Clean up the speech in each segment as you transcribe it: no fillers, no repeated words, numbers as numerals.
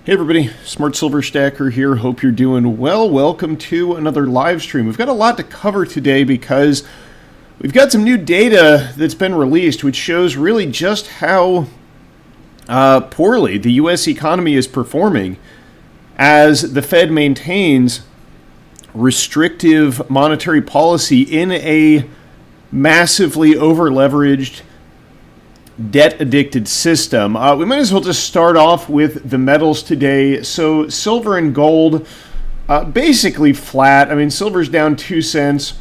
Hey everybody, Smart Silver Stacker here. Hope you're doing well. Welcome to another live stream. We've got a lot to cover today because we've got some new data that's been released which shows really just how poorly the U.S. economy is performing as the Fed maintains restrictive monetary policy in a massively over-leveraged, debt-addicted system. We might as well just start off with the metals today. So silver and gold, basically flat. I mean, silver's down 2 cents.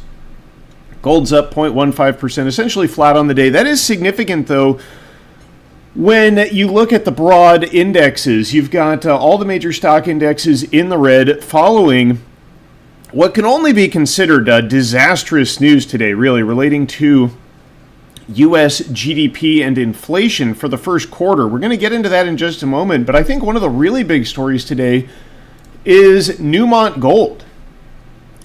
Gold's up 0.15%, essentially flat on the day. That is significant, though. When you look at the broad indexes, you've got all the major stock indexes in the red following what can only be considered disastrous news today, really, relating to U.S. GDP and inflation for the first quarter. We're going to get into that in just a moment, but I think one of the really big stories today is Newmont Gold.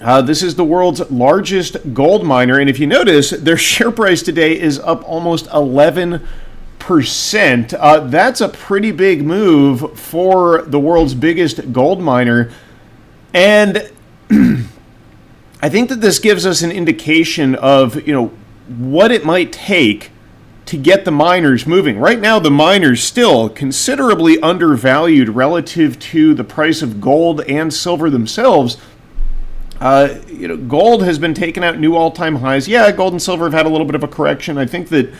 This is the world's largest gold miner, and if you notice, their share price today is up almost 11%. That's a pretty big move for the world's biggest gold miner, and I think that this gives us an indication of, what it might take to get the miners moving. Right now, the miners still considerably undervalued relative to the price of gold and silver themselves. Gold has been taking out new all-time highs. Yeah, gold and silver have had a little bit of a correction. I think that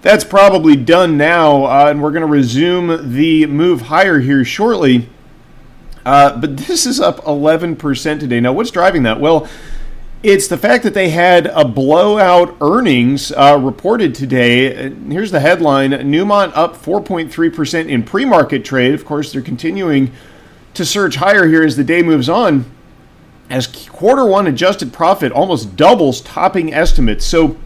that's probably done now, and we're going to resume the move higher here shortly. But this is up 11% today. Now, what's driving that? Well, it's the fact that they had a blowout earnings reported today. Here's the headline: Newmont up 4.3% in pre-market trade. Of course, they're continuing to surge higher here as the day moves on, as quarter one adjusted profit almost doubles, topping estimates. So,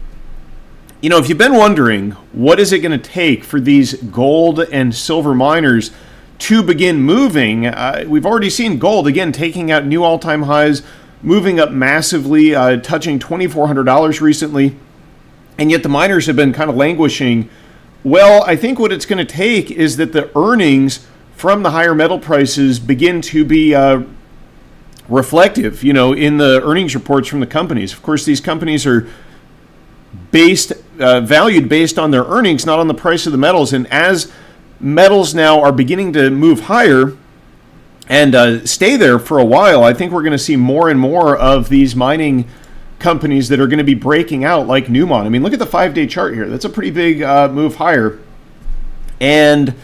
if you've been wondering what is it going to take for these gold and silver miners to begin moving, we've already seen gold again taking out new all-time highs, moving up massively, touching $2,400 recently, and yet the miners have been kind of languishing. Well, I think what it's going to take is that the earnings from the higher metal prices begin to be reflective, in the earnings reports from the companies. Of course, these companies are valued based on their earnings, not on the price of the metals, and as metals now are beginning to move higher and stay there for a while, I think we're going to see more and more of these mining companies that are going to be breaking out, like Newmont. I mean, look at the 5-day chart here. That's a pretty big move higher. And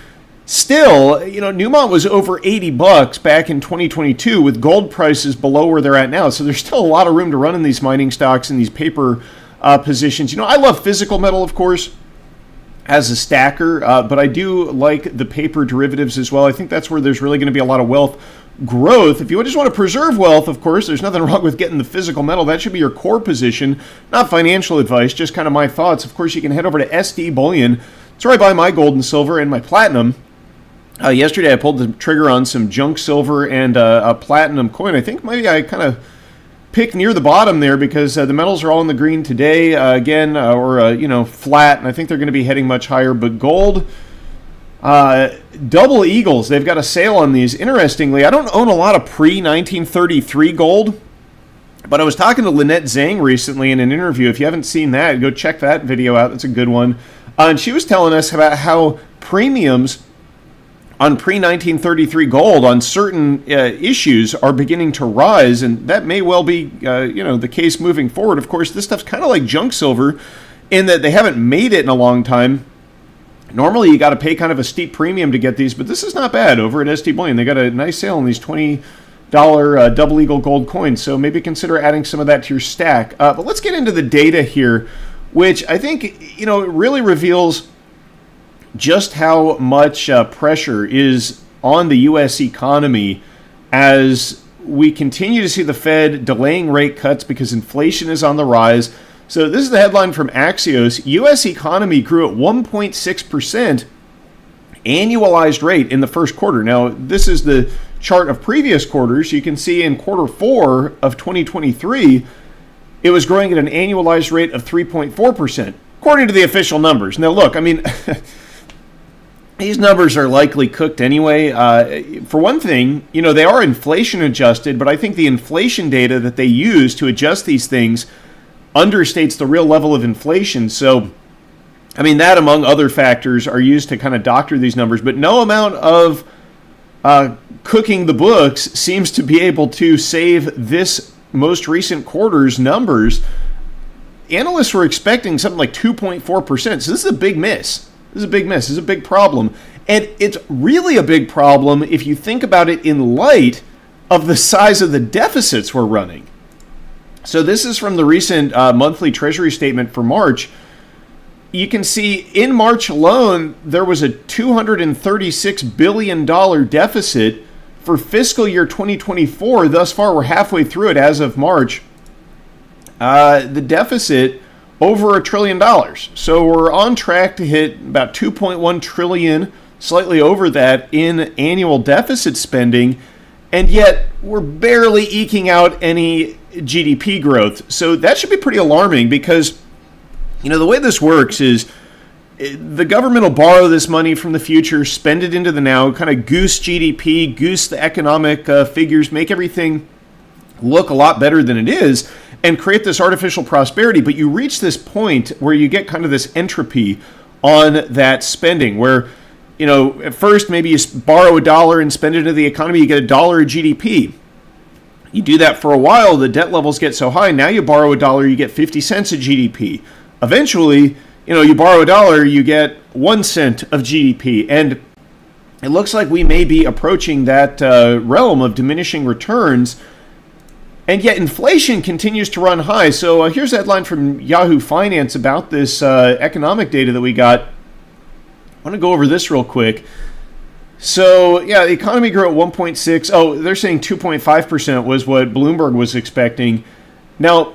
still, Newmont was over $80 back in 2022 with gold prices below where they're at now. So there's still a lot of room to run in these mining stocks and these paper positions. I love physical metal, of course, as a stacker, but I do like the paper derivatives as well. I think that's where there's really going to be a lot of wealth growth. If you just want to preserve wealth, of course, there's nothing wrong with getting the physical metal. That should be your core position, not financial advice, just kind of my thoughts. Of course, you can head over to SD Bullion. It's where I buy my gold and silver and my platinum. Yesterday, I pulled the trigger on some junk silver and a platinum coin. I think maybe I kind of pick near the bottom there because the metals are all in the green today again, or flat, and I think they're going to be heading much higher. But gold, double eagles, they've got a sale on these. Interestingly, I don't own a lot of pre-1933 gold, but I was talking to Lynette Zhang recently in an interview. If you haven't seen that, go check that video out. That's a good one. And she was telling us about how premiums on pre-1933 gold on certain issues are beginning to rise, and that may well be the case moving forward. Of course, this stuff's kind of like junk silver in that they haven't made it in a long time. Normally, you got to pay kind of a steep premium to get these, but this is not bad over at SD Bullion. They got a nice sale on these $20 double eagle gold coins, so maybe consider adding some of that to your stack. But let's get into the data here, which I think it really reveals just how much pressure is on the U.S. economy as we continue to see the Fed delaying rate cuts because inflation is on the rise. So this is the headline from Axios. U.S. economy grew at 1.6% annualized rate in the first quarter. Now, this is the chart of previous quarters. You can see in quarter four of 2023, it was growing at an annualized rate of 3.4%, according to the official numbers. Now, look, these numbers are likely cooked anyway. For one thing, they are inflation adjusted, but I think the inflation data that they use to adjust these things understates the real level of inflation. So, that among other factors are used to kind of doctor these numbers, but no amount of cooking the books seems to be able to save this most recent quarter's numbers. Analysts were expecting something like 2.4%. So this is a big miss. This is a big problem. And it's really a big problem if you think about it in light of the size of the deficits we're running. So this is from the recent monthly Treasury statement for March. You can see in March alone, there was a $236 billion deficit for fiscal year 2024. Thus far, we're halfway through it as of March. The deficit over $1 trillion. So we're on track to hit about 2.1 trillion, slightly over that in annual deficit spending, and yet we're barely eking out any GDP growth. So that should be pretty alarming because, the way this works is the government will borrow this money from the future, spend it into the now, kind of goose GDP, goose the economic figures, make everything look a lot better than it is, and create this artificial prosperity. But you reach this point where you get kind of this entropy on that spending where, at first maybe you borrow $1 and spend it into the economy, you get $1 of GDP. You do that for a while, the debt levels get so high, now you borrow $1, you get 50 cents of GDP. Eventually, you borrow $1, you get 1 cent of GDP. And it looks like we may be approaching that realm of diminishing returns. And yet inflation continues to run high. So here's a headline from Yahoo Finance about this economic data that we got. I want to go over this real quick. So, the economy grew at 1.6. Oh, they're saying 2.5% was what Bloomberg was expecting. Now,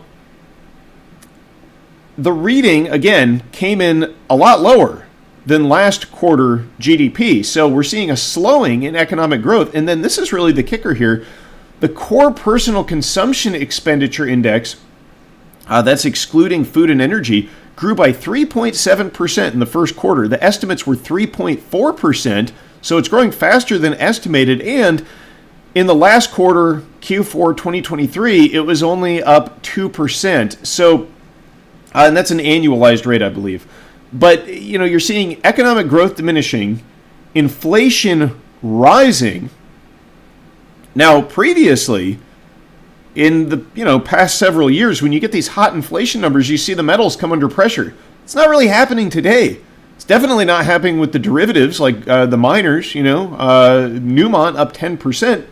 the reading, again, came in a lot lower than last quarter GDP. So we're seeing a slowing in economic growth. And then this is really the kicker here. The core personal consumption expenditure index, that's excluding food and energy, grew by 3.7% in the first quarter. The estimates were 3.4%, so it's growing faster than estimated. And in the last quarter, Q4 2023, it was only up 2%. So, and that's an annualized rate, I believe. But, you're seeing economic growth diminishing, inflation rising. Now, previously, in the past several years, when you get these hot inflation numbers, you see the metals come under pressure. It's not really happening today. It's definitely not happening with the derivatives like the miners, Newmont up 10%,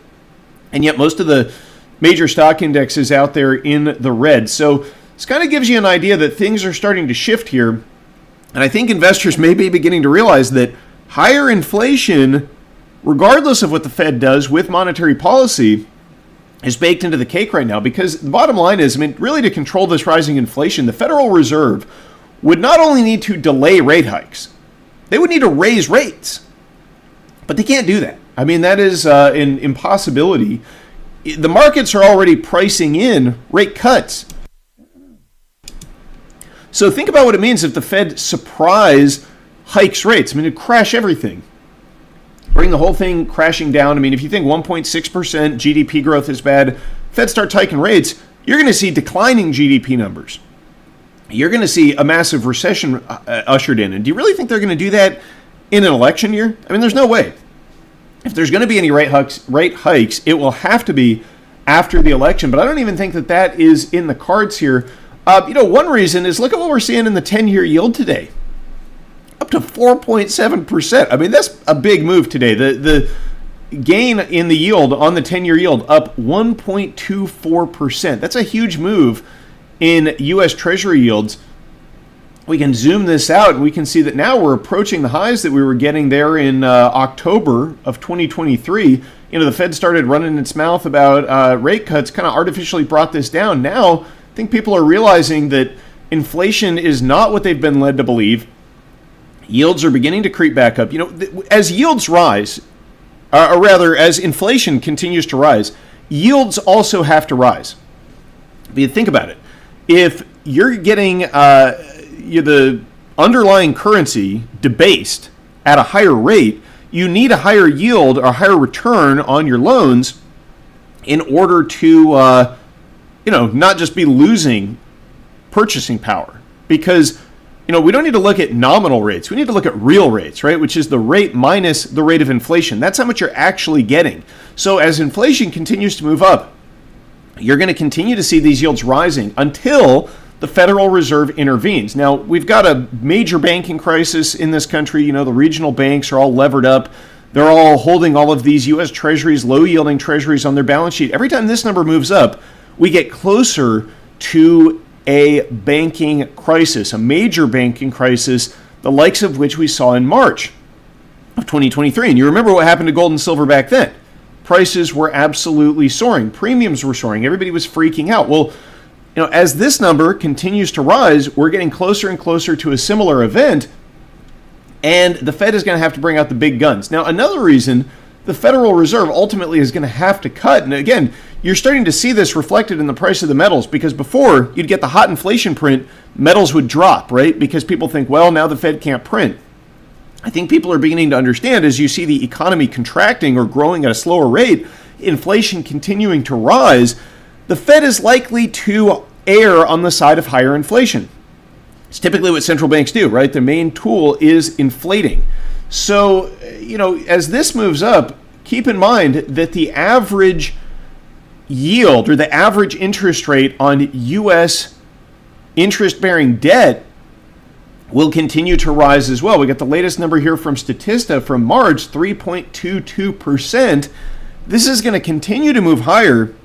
and yet most of the major stock indexes out there in the red. So this kind of gives you an idea that things are starting to shift here. And I think investors may be beginning to realize that higher inflation, regardless of what the Fed does with monetary policy, is baked into the cake right now. Because the bottom line is, really to control this rising inflation, the Federal Reserve would not only need to delay rate hikes, they would need to raise rates. But they can't do that. That is an impossibility. The markets are already pricing in rate cuts. So think about what it means if the Fed surprise hikes rates. It'd crash everything. Bring the whole thing crashing down. If you think 1.6% GDP growth is bad, Fed starts hiking rates, you're going to see declining GDP numbers. You're going to see a massive recession ushered in. And do you really think they're going to do that in an election year? There's no way. If there's going to be any rate hikes, it will have to be after the election. But I don't even think that is in the cards here. One reason is look at what we're seeing in the 10-year yield today. Up to 4.7%. That's a big move today. The gain in the yield on the 10-year yield up 1.24%. That's a huge move in U.S. Treasury yields. We can zoom this out and we can see that now we're approaching the highs that we were getting there in October of 2023. The Fed started running its mouth about rate cuts, kind of artificially brought this down. Now, I think people are realizing that inflation is not what they've been led to believe. Yields are beginning to creep back up. As yields rise, or rather, as inflation continues to rise, yields also have to rise. But you think about it. If you're getting the underlying currency debased at a higher rate, you need a higher yield or a higher return on your loans in order to, not just be losing purchasing power. Because, we don't need to look at nominal rates. We need to look at real rates, right? Which is the rate minus the rate of inflation. That's how much you're actually getting. So as inflation continues to move up, you're going to continue to see these yields rising until the Federal Reserve intervenes. Now, we've got a major banking crisis in this country. The regional banks are all levered up. They're all holding all of these U.S. treasuries, low-yielding treasuries on their balance sheet. Every time this number moves up, we get closer to a banking crisis, a major banking crisis, the likes of which we saw in March of 2023. And you remember what happened to gold and silver back then. Prices were absolutely soaring. Premiums were soaring. Everybody was freaking out. Well, as this number continues to rise, we're getting closer and closer to a similar event, and the Fed is going to have to bring out the big guns. Now, another reason the Federal Reserve ultimately is going to have to cut, and again, you're starting to see this reflected in the price of the metals, because before you'd get the hot inflation print, metals would drop, right? Because people think, well, now the Fed can't print. I think people are beginning to understand, as you see the economy contracting or growing at a slower rate, inflation continuing to rise, the Fed is likely to err on the side of higher inflation. It's typically what central banks do, right? The main tool is inflating. So, as this moves up, keep in mind that the average yield or the average interest rate on U.S. interest-bearing debt will continue to rise as well. We got the latest number here from Statista from March, 3.22%. This is going to continue to move higher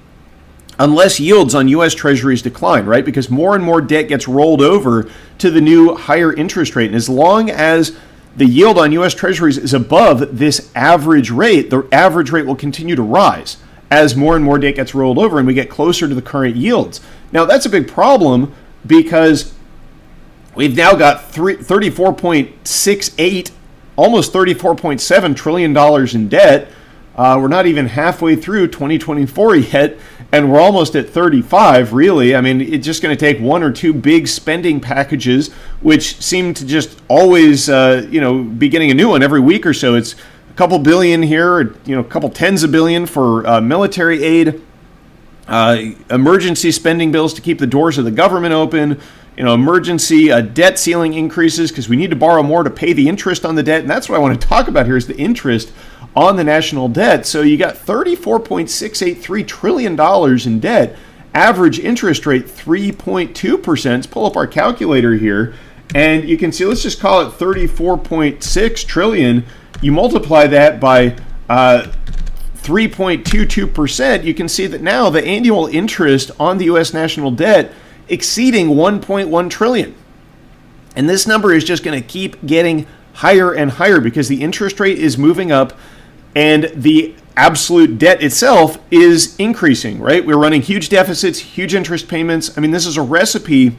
unless yields on U.S. treasuries decline, right? Because more and more debt gets rolled over to the new higher interest rate. And as long as the yield on U.S. treasuries is above this average rate, the average rate will continue to rise as more and more debt gets rolled over and we get closer to the current yields. Now, that's a big problem because we've now got $34.68, almost $34.7 trillion in debt. We're not even halfway through 2024 yet, and we're almost at 35, really. I mean, it's just going to take one or two big spending packages, which seem to just always, be getting a new one every week or so. It's a couple billion here, a couple tens of billion for military aid, emergency spending bills to keep the doors of the government open, emergency debt ceiling increases because we need to borrow more to pay the interest on the debt. And that's what I want to talk about here is the interest on the national debt. So you got $34.683 trillion in debt, average interest rate 3.2%. Let's pull up our calculator here, and you can see, let's just call it 34.6 trillion. You multiply that by 3.22%, you can see that now the annual interest on the U.S. national debt exceeding 1.1 trillion. And this number is just going to keep getting higher and higher because the interest rate is moving up and the absolute debt itself is increasing, right? We're running huge deficits, huge interest payments. I mean, this is a recipe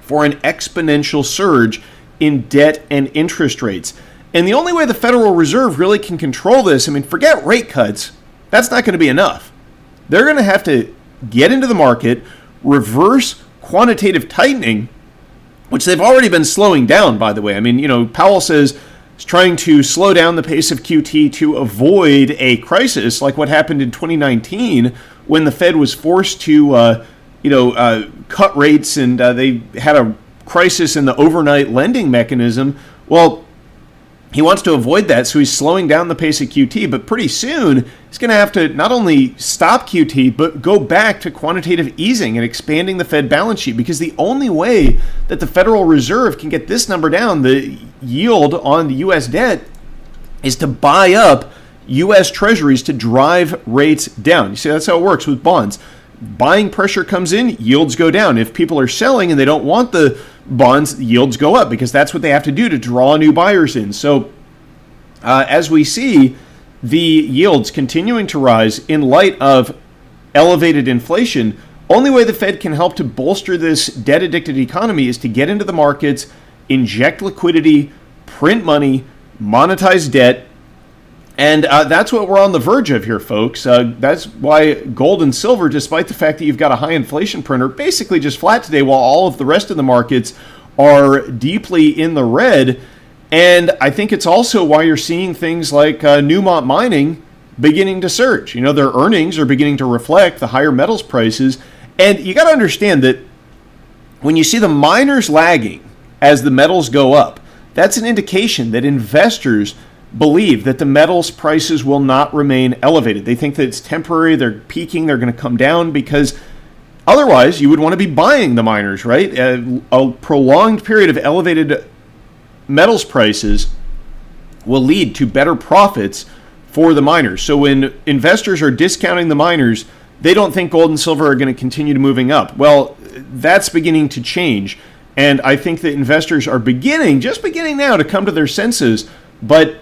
for an exponential surge in debt and interest rates. And the only way the Federal Reserve really can control this, I mean, forget rate cuts, that's not going to be enough. They're going to have to get into the market, reverse quantitative tightening, which they've already been slowing down, by the way. I mean, Powell says he's trying to slow down the pace of QT to avoid a crisis like what happened in 2019 when the Fed was forced to, cut rates and they had a crisis in the overnight lending mechanism. Well, he wants to avoid that, so he's slowing down the pace of QT, but pretty soon he's going to have to not only stop QT, but go back to quantitative easing and expanding the Fed balance sheet, because the only way that the Federal Reserve can get this number down, the yield on the U.S. debt, is to buy up U.S. Treasuries to drive rates down. You see, that's how it works with bonds. Buying pressure comes in, yields go down. If people are selling and they don't want the bonds, yields go up because that's what they have to do to draw new buyers in. So as we see the yields continuing to rise in light of elevated inflation, only way the Fed can help to bolster this debt-addicted economy is to get into the markets, inject liquidity, print money, monetize debt. And that's what we're on the verge of here, folks. That's why gold and silver, despite the fact that you've got a high inflation printer, basically just flat today, while all of the rest of the markets are deeply in the red. And I think it's also why you're seeing things like Newmont Mining beginning to surge. You know, their earnings are beginning to reflect the higher metals prices. And you got to understand that when you see the miners lagging as the metals go up, that's an indication that investors believe that the metals prices will not remain elevated. They think that it's temporary, they're peaking, they're going to come down, because otherwise you would want to be buying the miners, right? A prolonged period of elevated metals prices will lead to better profits for the miners. So when investors are discounting the miners, they don't think gold and silver are going to continue to moving up. Well, that's beginning to change. And I think that investors are just beginning now to come to their senses, but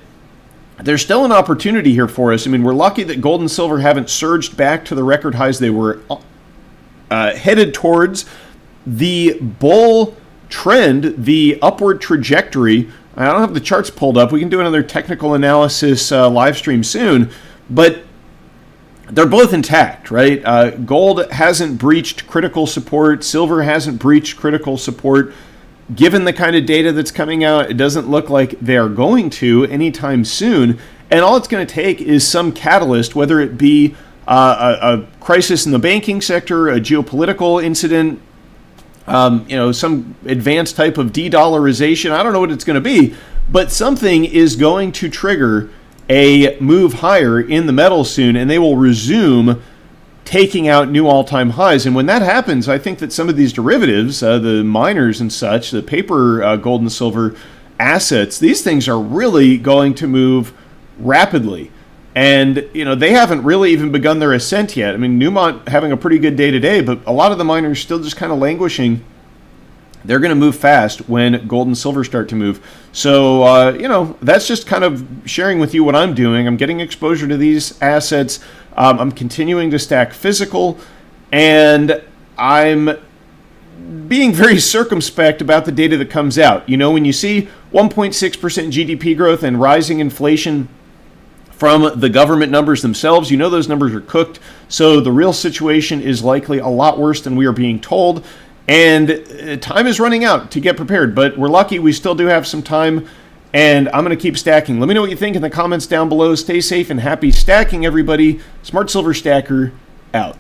there's still an opportunity here for us. I mean, we're lucky that gold and silver haven't surged back to the record highs they were headed towards. The bull trend, the upward trajectory, I don't have the charts pulled up. We can do another technical analysis live stream soon, but they're both intact, right? Gold hasn't breached critical support. Silver hasn't breached critical support. Given the kind of data that's coming out, it doesn't look like they're going to anytime soon. And all it's going to take is some catalyst, whether it be a crisis in the banking sector, a geopolitical incident, some advanced type of de-dollarization. I don't know what it's going to be, but something is going to trigger a move higher in the metals soon, and they will resume taking out new all-time highs. And when that happens, I think that some of these derivatives, the miners and such, the paper gold and silver assets, these things are really going to move rapidly. And, they haven't really even begun their ascent yet. I mean, Newmont having a pretty good day today, but a lot of the miners still just kind of languishing. They're going to move fast when gold and silver start to move. So, that's just kind of sharing with you what I'm doing. I'm getting exposure to these assets. I'm continuing to stack physical, and I'm being very circumspect about the data that comes out. When you see 1.6% GDP growth and rising inflation from the government numbers themselves, those numbers are cooked. So the real situation is likely a lot worse than we are being told. And time is running out to get prepared, but we're lucky we still do have some time, and I'm going to keep stacking. Let me know what you think in the comments down below. Stay safe and happy stacking, everybody. Smart Silver Stacker, out.